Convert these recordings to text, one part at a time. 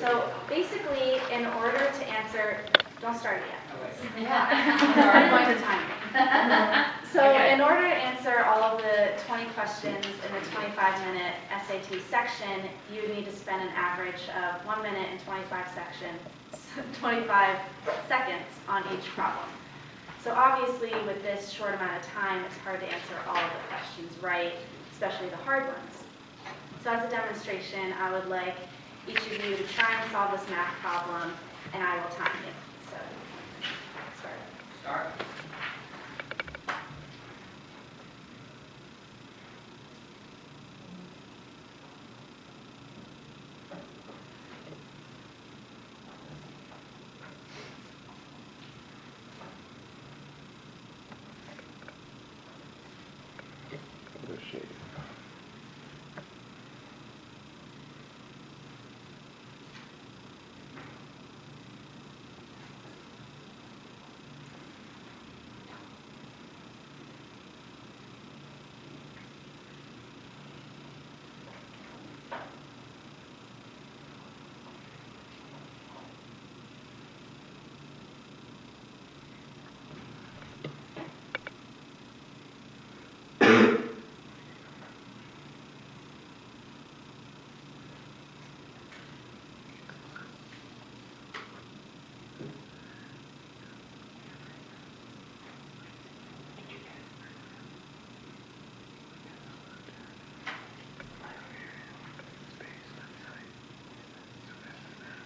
So basically, in order to answer, don't start it yet. I'm going to time it. So in order to answer all of the 20 questions in the 25-minute SAT section, you would need to spend an average of 1 minute and 25 seconds on each problem. So obviously, with this short amount of time, it's hard to answer all of the questions right, especially the hard ones. So as a demonstration, I would like each of you to try and solve this math problem, and I will time you. So, start.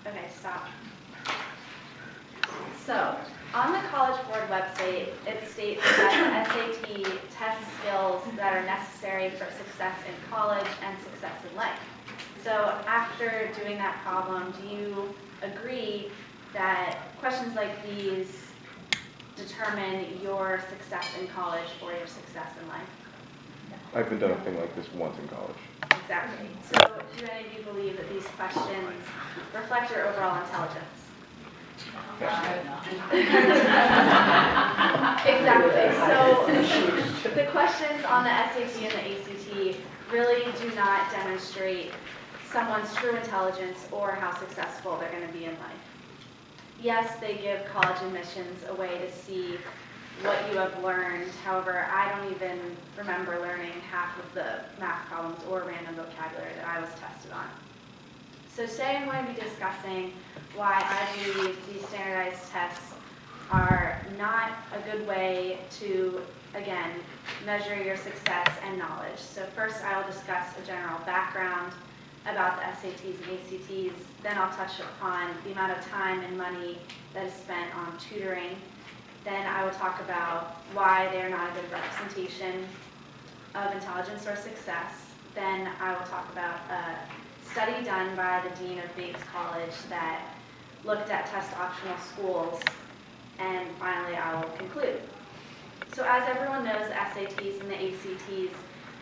Okay, stop. So, on the College Board website, it states that SAT tests skills that are necessary for success in college and success in life. So, after doing that problem, do you agree that questions like these determine your success in college or your success in life? I haven't done a thing like this once in college. Exactly. So, do any of you believe that these questions reflect your overall intelligence? Exactly. So, the questions on the SAT and the ACT really do not demonstrate someone's true intelligence or how successful they're going to be in life. Yes, they give college admissions a way to see what you have learned. However, I don't even remember learning half of the math problems or random vocabulary that I was tested on. So today I'm going to be discussing why I believe these standardized tests are not a good way to, again, measure your success and knowledge. So first I will discuss a general background about the SATs and ACTs. Then I'll touch upon the amount of time and money that is spent on tutoring. Then I will talk about why they're not a good representation of intelligence or success. Then I will talk about a study done by the Dean of Bates College that looked at test optional schools. And finally, I will conclude. So as everyone knows, the SATs and the ACTs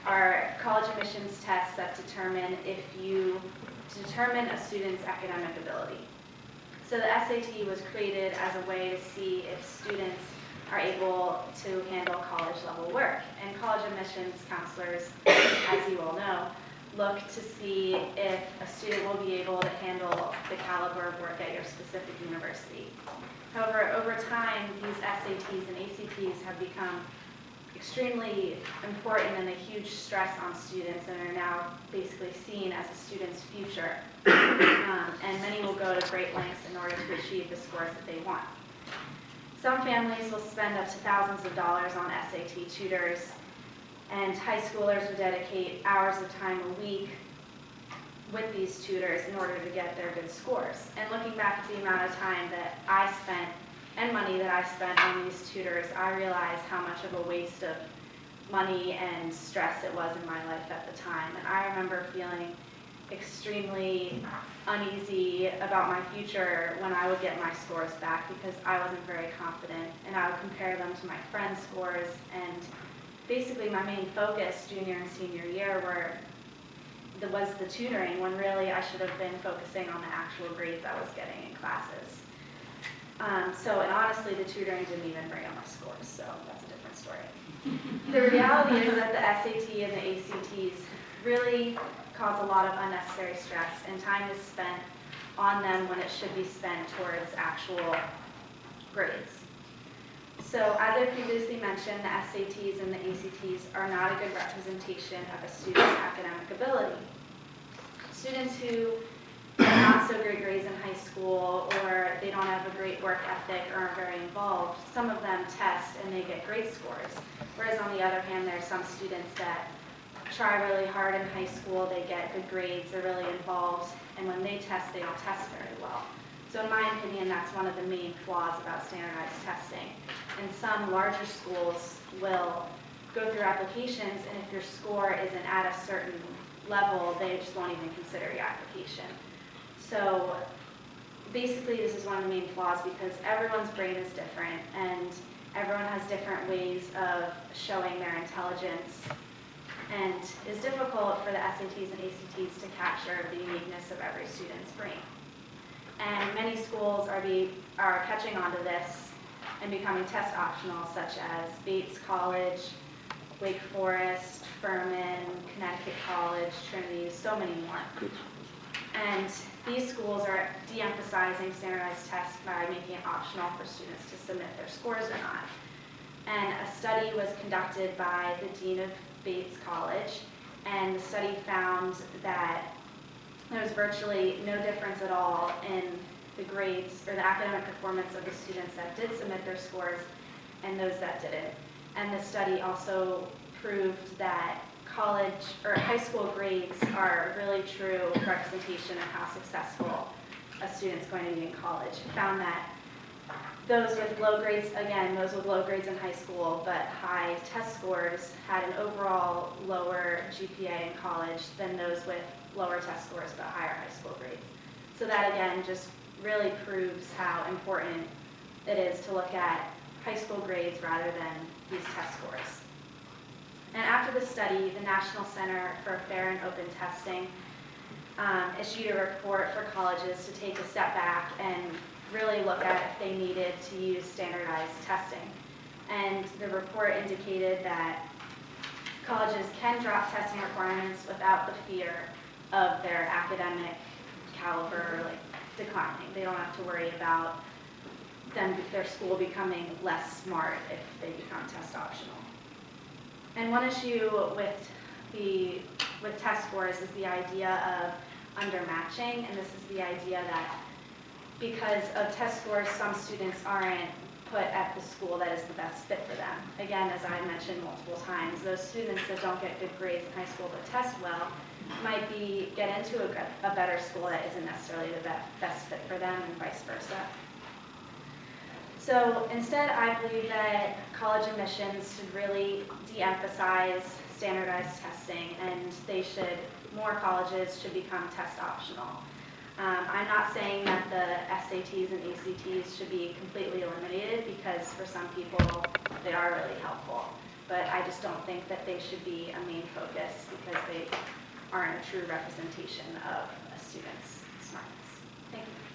are college admissions tests that determine a student's academic ability. So the SAT was created as a way to see if students are able to handle college level work. And college admissions counselors, as you all know, look to see if a student will be able to handle the caliber of work at your specific university. However, over time, these SATs and ACTs have become extremely important and a huge stress on students and are now basically seen as a student's future. And many will go to great lengths in order to achieve the scores that they want. Some families will spend up to thousands of dollars on SAT tutors, and high schoolers would dedicate hours of time a week with these tutors in order to get their good scores. And looking back at the amount of time that I spent and money that I spent on these tutors, I realized how much of a waste of money and stress it was in my life at the time. And I remember feeling extremely uneasy about my future when I would get my scores back because I wasn't very confident, and I would compare them to my friends' scores. And basically my main focus junior and senior year was the tutoring, when really I should have been focusing on the actual grades I was getting in classes. And honestly, the tutoring didn't even bring up my scores, so that's a different story. The reality is that the SAT and the ACTs really cause a lot of unnecessary stress, and time is spent on them when it should be spent towards actual grades. So as I previously mentioned, the SATs and the ACTs are not a good representation of a student's academic ability. Students who have not so great grades in high school, or they don't have a great work ethic or aren't very involved, some of them test and they get great scores. Whereas on the other hand, there are some students that try really hard in high school, they get good grades, they're really involved, and when they test, they don't test very well. So in my opinion, that's one of the main flaws about standardized testing. And some larger schools will go through applications, and if your score isn't at a certain level, they just won't even consider your application. So basically, this is one of the main flaws because everyone's brain is different, and everyone has different ways of showing their intelligence, and it's difficult for the SATs and ACTs to capture the uniqueness of every student's brain. And many schools are catching on to this and becoming test optional, such as Bates College, Wake Forest, Furman, Connecticut College, Trinity, so many more. Good. And these schools are de-emphasizing standardized tests by making it optional for students to submit their scores or not. And a study was conducted by the dean of Bates College, and the study found that there was virtually no difference at all in the grades or the academic performance of the students that did submit their scores and those that didn't. And the study also proved that college or high school grades are a really true representation of how successful a student's going to be in college. It found that those with low grades, again, those with low grades in high school but high test scores had an overall lower GPA in college than those with lower test scores but higher high school grades. So that again just really proves how important it is to look at high school grades rather than these test scores. And after the study, the National Center for Fair and Open Testing issued a report for colleges to take a step back and really look at if they needed to use standardized testing. And the report indicated that colleges can drop testing requirements without the fear of their academic caliber declining. They don't have to worry about their school becoming less smart if they become test optional. And one issue with test scores is the idea of undermatching, and this is the idea that because of test scores, some students aren't put at the school that is the best fit for them. Again, as I mentioned multiple times, those students that don't get good grades in high school but test well might get into a better school that isn't necessarily the best fit for them, and vice versa. So instead, I believe that college admissions should really de-emphasize standardized testing, and more colleges should become test optional. I'm not saying that the SATs and ACTs should be completely eliminated, because for some people they are really helpful, but I just don't think that they should be a main focus because they aren't a true representation of a student's smartness. Thank you.